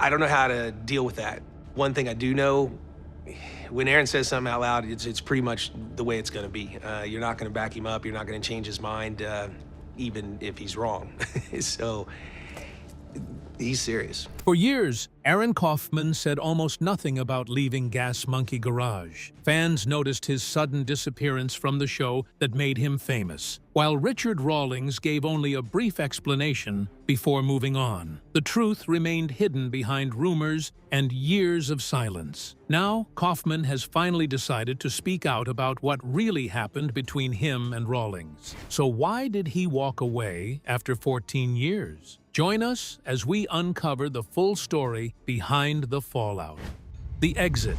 I don't know how to deal with that. One thing I do know, when Aaron says something out loud, it's pretty much the way it's gonna be. You're not gonna back him up, you're not gonna change his mind, even if he's wrong. So, he's serious. For years, Aaron Kaufman said almost nothing about leaving Gas Monkey Garage. Fans noticed his sudden disappearance from the show that made him famous, while Richard Rawlings gave only a brief explanation before moving on. The truth remained hidden behind rumors and years of silence. Now, Kaufman has finally decided to speak out about what really happened between him and Rawlings. So why did he walk away after 14 years? Join us as we uncover the full story behind the fallout. The exit.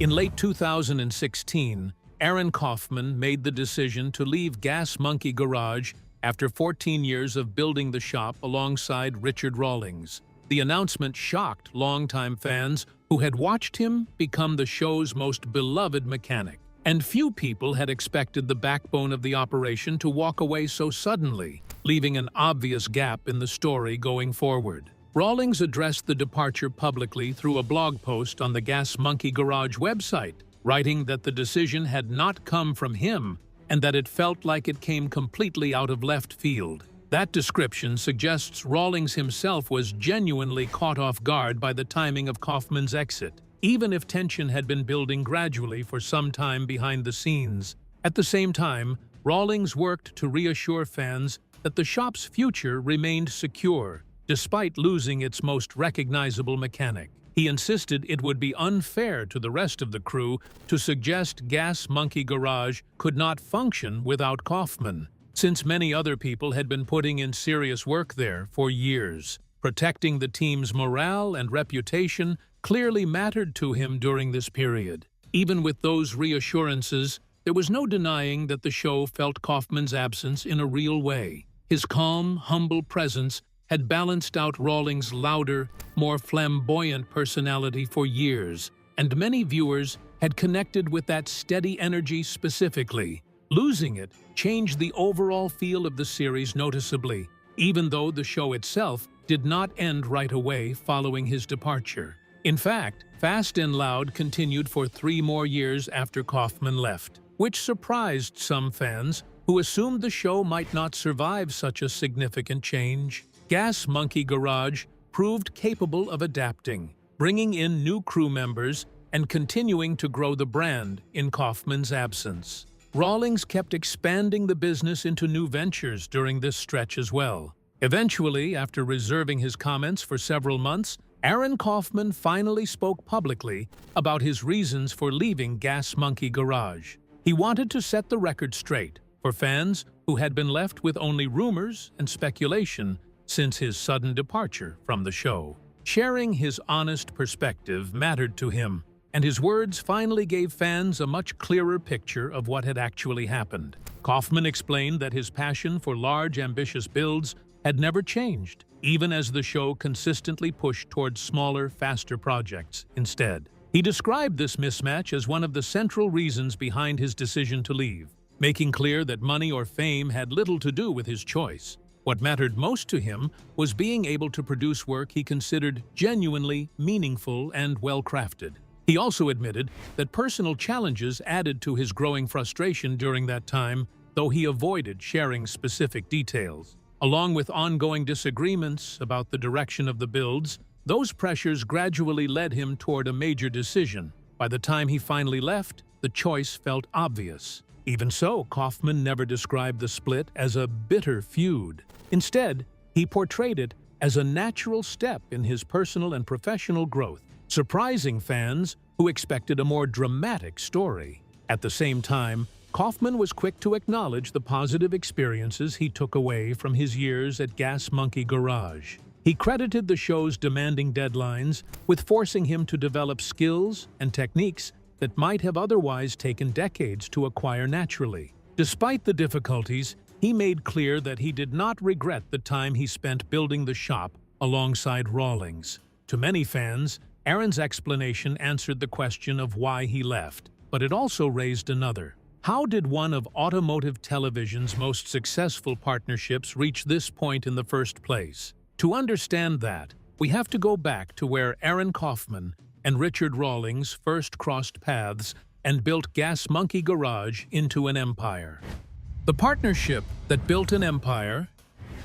In late 2016, Aaron Kaufman made the decision to leave Gas Monkey Garage after 14 years of building the shop alongside Richard Rawlings. The announcement shocked longtime fans who had watched him become the show's most beloved mechanic. And few people had expected the backbone of the operation to walk away so suddenly, leaving an obvious gap in the story going forward. Rawlings addressed the departure publicly through a blog post on the Gas Monkey Garage website, writing that the decision had not come from him and that it felt like it came completely out of left field. That description suggests Rawlings himself was genuinely caught off guard by the timing of Kaufman's exit, even if tension had been building gradually for some time behind the scenes. At the same time, Rawlings worked to reassure fans that the shop's future remained secure, despite losing its most recognizable mechanic. He insisted it would be unfair to the rest of the crew to suggest Gas Monkey Garage could not function without Kaufman, since many other people had been putting in serious work there for years. Protecting the team's morale and reputation clearly mattered to him during this period. Even with those reassurances, there was no denying that the show felt Kaufman's absence in a real way. His calm, humble presence had balanced out Rawlings' louder, more flamboyant personality for years, and many viewers had connected with that steady energy specifically. Losing it changed the overall feel of the series noticeably, even though the show itself did not end right away following his departure. In fact, Fast and Loud continued for 3 more years after Kaufman left, which surprised some fans who assumed the show might not survive such a significant change. Gas Monkey Garage proved capable of adapting, bringing in new crew members and continuing to grow the brand in Kaufman's absence. Rawlings kept expanding the business into new ventures during this stretch as well. Eventually, after reserving his comments for several months, Aaron Kaufman finally spoke publicly about his reasons for leaving Gas Monkey Garage. He wanted to set the record straight for fans who had been left with only rumors and speculation since his sudden departure from the show. Sharing his honest perspective mattered to him, and his words finally gave fans a much clearer picture of what had actually happened. Kaufman explained that his passion for large, ambitious builds had never changed, even as the show consistently pushed towards smaller, faster projects instead. He described this mismatch as one of the central reasons behind his decision to leave, making clear that money or fame had little to do with his choice. What mattered most to him was being able to produce work he considered genuinely meaningful and well-crafted. He also admitted that personal challenges added to his growing frustration during that time, though he avoided sharing specific details. Along with ongoing disagreements about the direction of the builds, those pressures gradually led him toward a major decision. By the time he finally left, the choice felt obvious. Even so, Kaufman never described the split as a bitter feud. Instead, he portrayed it as a natural step in his personal and professional growth, surprising fans who expected a more dramatic story. At the same time, Kaufman was quick to acknowledge the positive experiences he took away from his years at Gas Monkey Garage. He credited the show's demanding deadlines with forcing him to develop skills and techniques that might have otherwise taken decades to acquire naturally. Despite the difficulties, he made clear that he did not regret the time he spent building the shop alongside Rawlings. To many fans, Aaron's explanation answered the question of why he left, but it also raised another. How did one of automotive television's most successful partnerships reach this point in the first place? To understand that, we have to go back to where Aaron Kaufman and Richard Rawlings first crossed paths and built Gas Monkey Garage into an empire. The partnership that built an empire.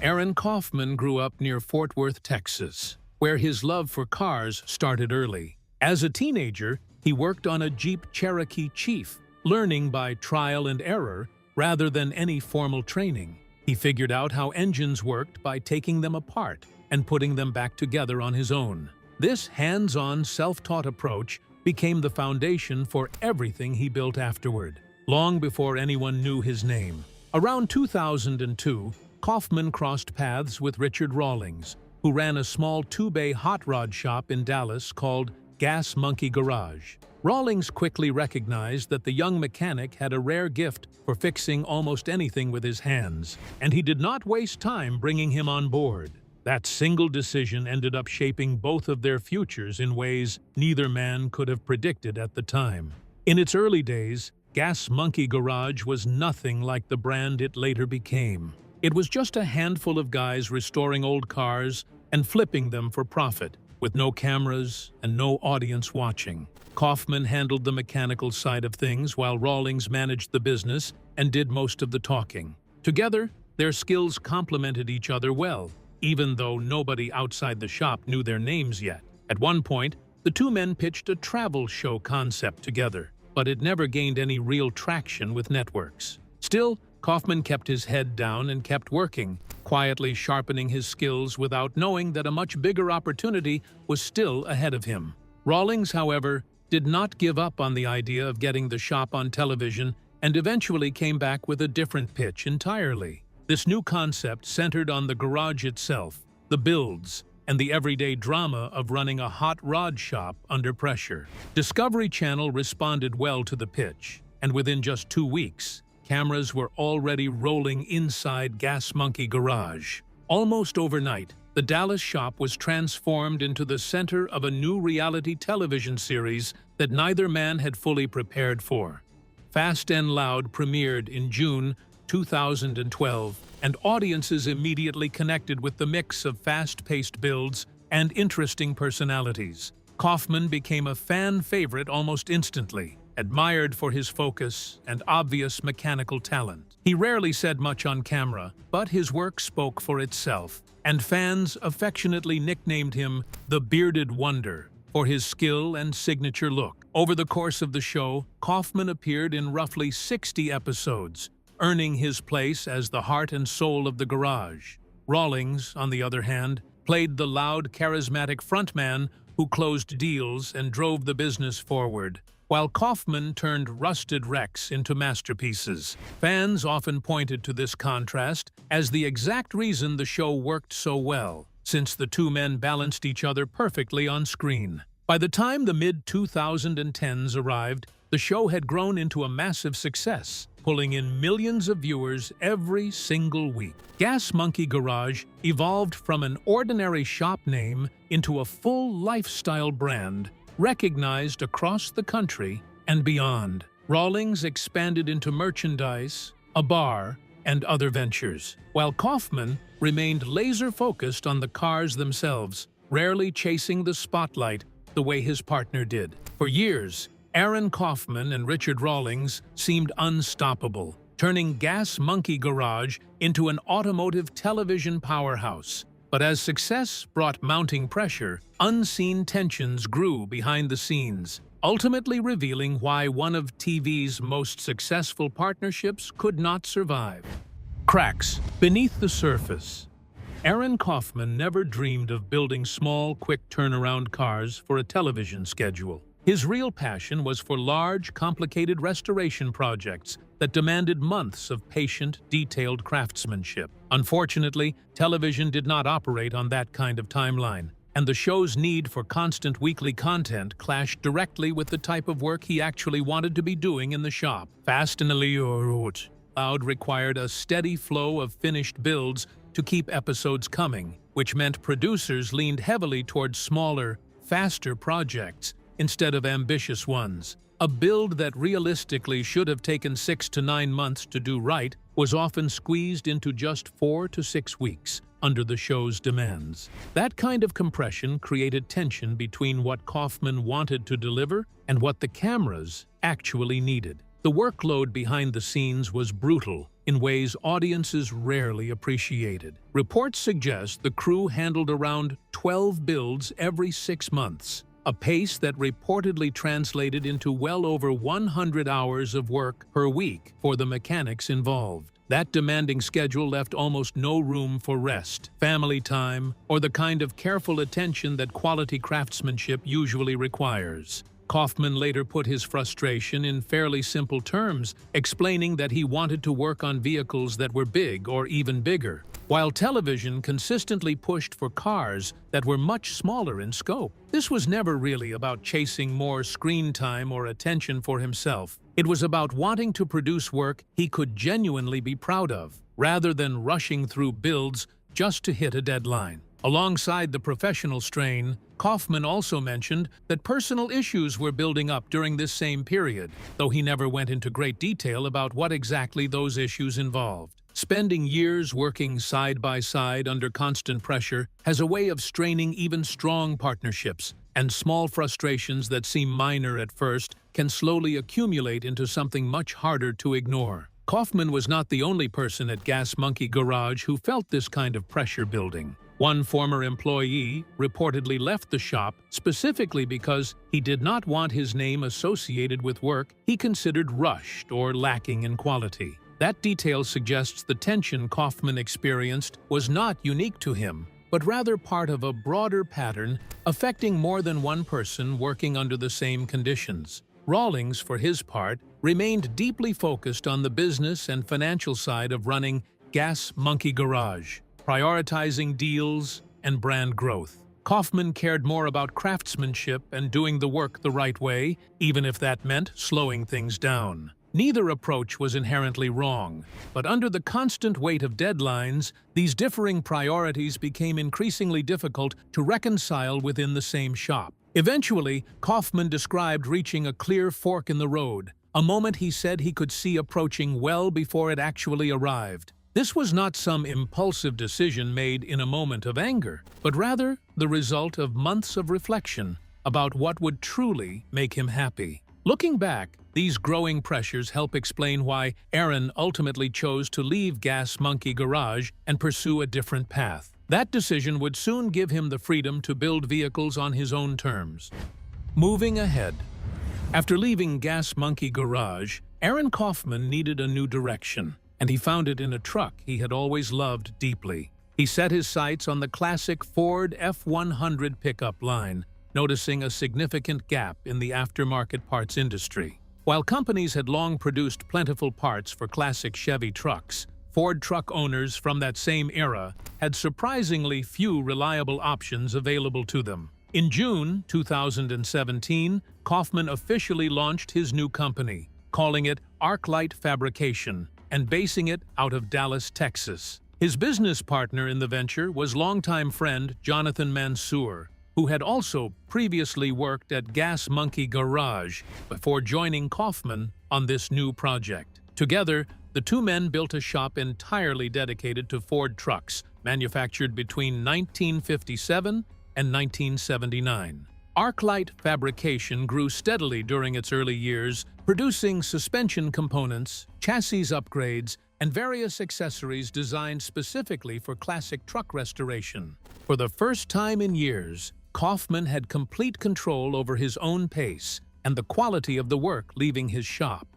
Aaron Kaufman grew up near Fort Worth, Texas, where his love for cars started early. As a teenager, he worked on a Jeep Cherokee Chief, learning by trial and error rather than any formal training. He figured out how engines worked by taking them apart and putting them back together on his own. This hands-on, self-taught approach became the foundation for everything he built afterward, long before anyone knew his name. Around 2002, Kaufman crossed paths with Richard Rawlings, who ran a small two-bay hot rod shop in Dallas called Gas Monkey Garage. Rawlings quickly recognized that the young mechanic had a rare gift for fixing almost anything with his hands, and he did not waste time bringing him on board. That single decision ended up shaping both of their futures in ways neither man could have predicted at the time. In its early days, Gas Monkey Garage was nothing like the brand it later became. It was just a handful of guys restoring old cars and flipping them for profit, with no cameras and no audience watching. Kaufman handled the mechanical side of things while Rawlings managed the business and did most of the talking. Together, their skills complemented each other well, even though nobody outside the shop knew their names yet. At one point, the two men pitched a travel show concept together, but it never gained any real traction with networks. Still, Kaufman kept his head down and kept working, quietly sharpening his skills without knowing that a much bigger opportunity was still ahead of him. Rawlings, however, did not give up on the idea of getting the shop on television and eventually came back with a different pitch entirely. This new concept centered on the garage itself, the builds, and the everyday drama of running a hot rod shop under pressure. Discovery Channel responded well to the pitch, and within just 2 weeks, cameras were already rolling inside Gas Monkey Garage. Almost overnight, the Dallas shop was transformed into the center of a new reality television series that neither man had fully prepared for. Fast and Loud premiered in June 2012, and audiences immediately connected with the mix of fast-paced builds and interesting personalities. Kaufman became a fan favorite almost instantly, admired for his focus and obvious mechanical talent. He rarely said much on camera, but his work spoke for itself, and fans affectionately nicknamed him the Bearded Wonder for his skill and signature look. Over the course of the show, Kaufman appeared in roughly 60 episodes, earning his place as the heart and soul of the garage. Rawlings, on the other hand, played the loud, charismatic frontman who closed deals and drove the business forward, while Kaufman turned rusted wrecks into masterpieces. Fans often pointed to this contrast as the exact reason the show worked so well, since the two men balanced each other perfectly on screen. By the time the mid-2010s arrived, the show had grown into a massive success, pulling in millions of viewers every single week. Gas Monkey Garage evolved from an ordinary shop name into a full lifestyle brand, recognized across the country and beyond. Rawlings expanded into merchandise, a bar, and other ventures, while Kaufman remained laser-focused on the cars themselves, rarely chasing the spotlight the way his partner did. For years, Aaron Kaufman and Richard Rawlings seemed unstoppable, turning Gas Monkey Garage into an automotive television powerhouse. But as success brought mounting pressure, unseen tensions grew behind the scenes, ultimately revealing why one of TV's most successful partnerships could not survive. Cracks beneath the surface. Aaron Kaufman never dreamed of building small, quick turnaround cars for a television schedule. His real passion was for large, complicated restoration projects that demanded months of patient, detailed craftsmanship. Unfortunately, television did not operate on that kind of timeline, and the show's need for constant weekly content clashed directly with the type of work he actually wanted to be doing in the shop. Fast and Loud required a steady flow of finished builds to keep episodes coming, which meant producers leaned heavily towards smaller, faster projects instead of ambitious ones. A build that realistically should have taken 6 to 9 months to do right was often squeezed into just 4 to 6 weeks, under the show's demands. That kind of compression created tension between what Kaufman wanted to deliver and what the cameras actually needed. The workload behind the scenes was brutal in ways audiences rarely appreciated. Reports suggest the crew handled around 12 builds every 6 months, a pace that reportedly translated into well over 100 hours of work per week for the mechanics involved. That demanding schedule left almost no room for rest, family time, or the kind of careful attention that quality craftsmanship usually requires. Kaufman later put his frustration in fairly simple terms, explaining that he wanted to work on vehicles that were big or even bigger, while television consistently pushed for cars that were much smaller in scope. This was never really about chasing more screen time or attention for himself. It was about wanting to produce work he could genuinely be proud of, rather than rushing through builds just to hit a deadline. Alongside the professional strain, Kaufman also mentioned that personal issues were building up during this same period, though he never went into great detail about what exactly those issues involved. Spending years working side by side under constant pressure has a way of straining even strong partnerships, and small frustrations that seem minor at first can slowly accumulate into something much harder to ignore. Kaufman was not the only person at Gas Monkey Garage who felt this kind of pressure building. One former employee reportedly left the shop specifically because he did not want his name associated with work he considered rushed or lacking in quality. That detail suggests the tension Kaufman experienced was not unique to him, but rather part of a broader pattern affecting more than one person working under the same conditions. Rawlings, for his part, remained deeply focused on the business and financial side of running Gas Monkey Garage, prioritizing deals and brand growth. Kaufman cared more about craftsmanship and doing the work the right way, even if that meant slowing things down. Neither approach was inherently wrong, but under the constant weight of deadlines, these differing priorities became increasingly difficult to reconcile within the same shop. Eventually, Kaufman described reaching a clear fork in the road, a moment he said he could see approaching well before it actually arrived. This was not some impulsive decision made in a moment of anger, but rather the result of months of reflection about what would truly make him happy. Looking back, these growing pressures help explain why Aaron ultimately chose to leave Gas Monkey Garage and pursue a different path. That decision would soon give him the freedom to build vehicles on his own terms. Moving ahead. After leaving Gas Monkey Garage, Aaron Kaufman needed a new direction, and he found it in a truck he had always loved deeply. He set his sights on the classic Ford F-100 pickup line, noticing a significant gap in the aftermarket parts industry. While companies had long produced plentiful parts for classic Chevy trucks, Ford truck owners from that same era had surprisingly few reliable options available to them. In June 2017, Kaufman officially launched his new company, calling it ArcLight Fabrication, and basing it out of Dallas, Texas. His business partner in the venture was longtime friend Jonathan Mansour, who had also previously worked at Gas Monkey Garage before joining Kaufman on this new project. Together, the two men built a shop entirely dedicated to Ford trucks, manufactured between 1957 and 1979. ArcLight Fabrication grew steadily during its early years, producing suspension components, chassis upgrades, and various accessories designed specifically for classic truck restoration. For the first time in years, Kaufman had complete control over his own pace and the quality of the work leaving his shop.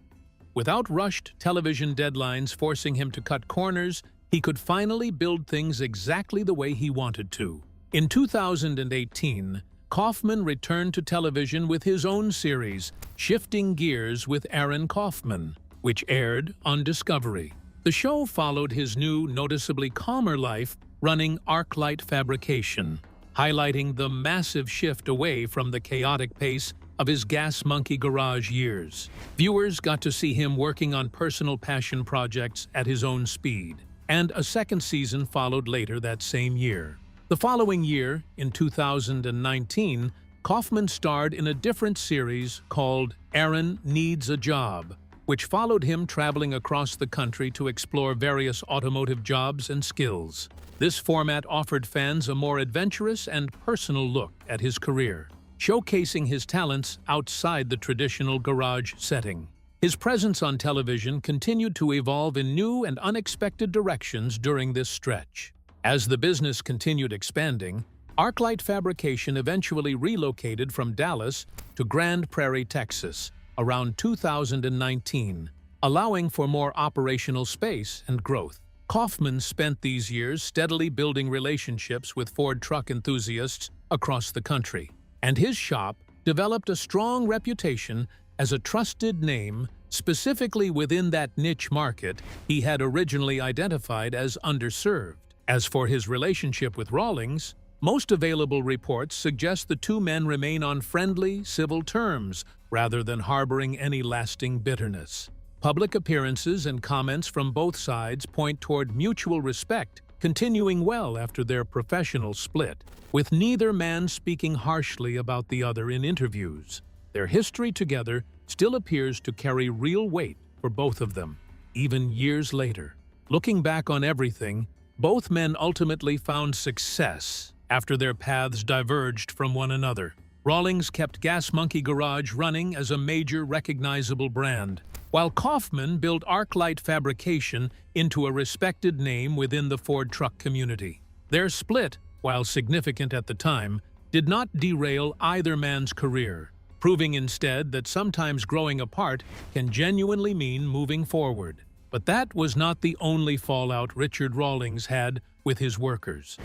Without rushed television deadlines forcing him to cut corners, he could finally build things exactly the way he wanted to. In 2018, Kaufman returned to television with his own series, Shifting Gears with Aaron Kaufman, which aired on Discovery. The show followed his new, noticeably calmer life running ArcLight Fabrication, highlighting the massive shift away from the chaotic pace of his Gas Monkey Garage years. Viewers got to see him working on personal passion projects at his own speed, and a second season followed later that same year. The following year, in 2019, Kaufman starred in a different series called Aaron Needs a Job, which followed him traveling across the country to explore various automotive jobs and skills. This format offered fans a more adventurous and personal look at his career, showcasing his talents outside the traditional garage setting. His presence on television continued to evolve in new and unexpected directions during this stretch. As the business continued expanding, ArcLight Fabrication eventually relocated from Dallas to Grand Prairie, Texas, around 2019, allowing for more operational space and growth. Kaufman spent these years steadily building relationships with Ford truck enthusiasts across the country, and his shop developed a strong reputation as a trusted name specifically within that niche market he had originally identified as underserved. As for his relationship with Rawlings, most available reports suggest the two men remain on friendly, civil terms rather than harboring any lasting bitterness. Public appearances and comments from both sides point toward mutual respect, continuing well after their professional split, with neither man speaking harshly about the other in interviews. Their history together still appears to carry real weight for both of them, even years later. Looking back on everything, both men ultimately found success after their paths diverged from one another. Rawlings kept Gas Monkey Garage running as a major recognizable brand, while Kaufman built ArcLight Fabrication into a respected name within the Ford truck community. Their split, while significant at the time, did not derail either man's career, proving instead that sometimes growing apart can genuinely mean moving forward. But that was not the only fallout Richard Rawlings had with his workers.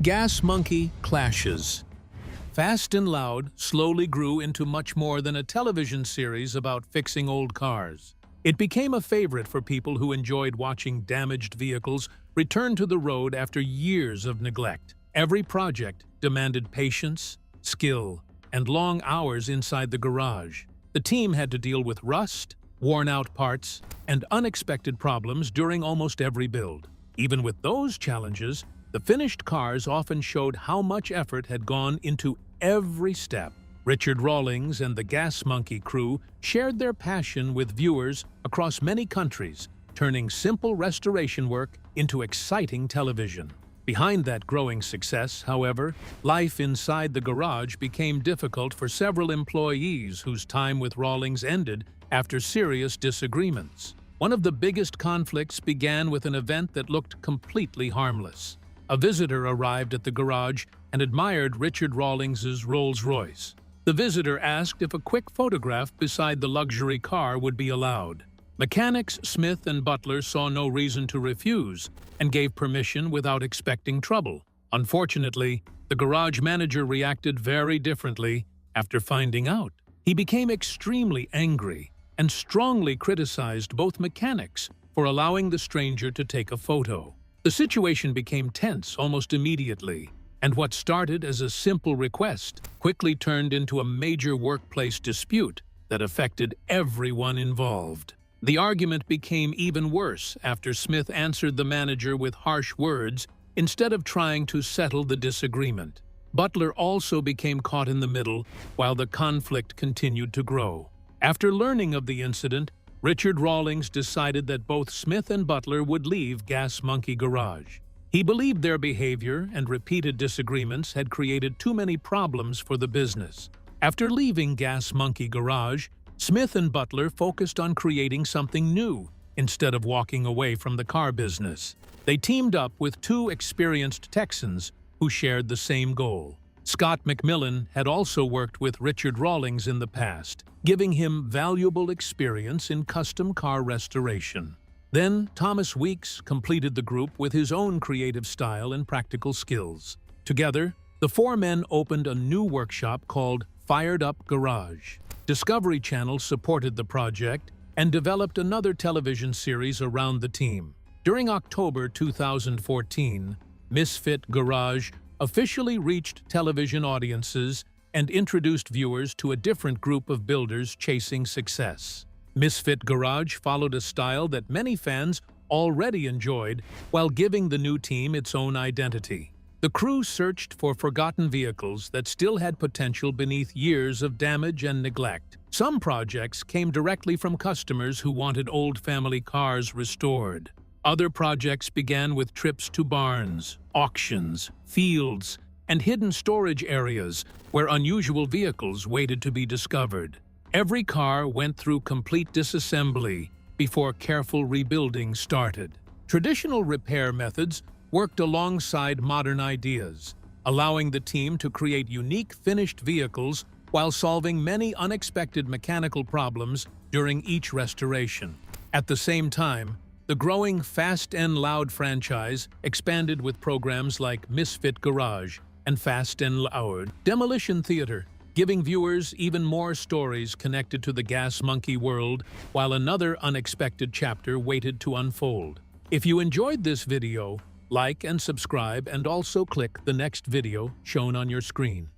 Gas Monkey clashes. Fast and Loud slowly grew into much more than a television series about fixing old cars. It became a favorite for people who enjoyed watching damaged vehicles return to the road after years of neglect. Every project demanded patience, skill, and long hours inside the garage. The team had to deal with rust, worn-out parts, and unexpected problems during almost every build. Even with those challenges, the finished cars often showed how much effort had gone into every step. Richard Rawlings and the Gas Monkey crew shared their passion with viewers across many countries, turning simple restoration work into exciting television. Behind that growing success, however, life inside the garage became difficult for several employees whose time with Rawlings ended after serious disagreements. One of the biggest conflicts began with an event that looked completely harmless. A visitor arrived at the garage and admired Richard Rawlings's Rolls-Royce. The visitor asked if a quick photograph beside the luxury car would be allowed. Mechanics Smith and Butler saw no reason to refuse and gave permission without expecting trouble. Unfortunately, the garage manager reacted very differently after finding out. He became extremely angry and strongly criticized both mechanics for allowing the stranger to take a photo. The situation became tense almost immediately, and what started as a simple request quickly turned into a major workplace dispute that affected everyone involved. The argument became even worse after Smith answered the manager with harsh words instead of trying to settle the disagreement. Butler also became caught in the middle while the conflict continued to grow. After learning of the incident, Richard Rawlings decided that both Smith and Butler would leave Gas Monkey Garage. He believed their behavior and repeated disagreements had created too many problems for the business. After leaving Gas Monkey Garage, Smith and Butler focused on creating something new instead of walking away from the car business. They teamed up with two experienced Texans who shared the same goal. Scott McMillan had also worked with Richard Rawlings in the past, giving him valuable experience in custom car restoration. Then Thomas Weeks completed the group with his own creative style and practical skills. Together, the four men opened a new workshop called Fired Up Garage. Discovery Channel supported the project and developed another television series around the team. During October 2014, Misfit Garage officially reached television audiences and introduced viewers to a different group of builders chasing success. Misfit Garage followed a style that many fans already enjoyed while giving the new team its own identity. The crew searched for forgotten vehicles that still had potential beneath years of damage and neglect. Some projects came directly from customers who wanted old family cars restored. Other projects began with trips to barns, auctions, fields, and hidden storage areas where unusual vehicles waited to be discovered. Every car went through complete disassembly before careful rebuilding started. Traditional repair methods worked alongside modern ideas, allowing the team to create unique finished vehicles while solving many unexpected mechanical problems during each restoration. At the same time, the growing Fast and Loud franchise expanded with programs like Misfit Garage and Fast and Loud Demolition Theater, giving viewers even more stories connected to the Gas Monkey world, while another unexpected chapter waited to unfold. If you enjoyed this video, like and subscribe, and also click the next video shown on your screen.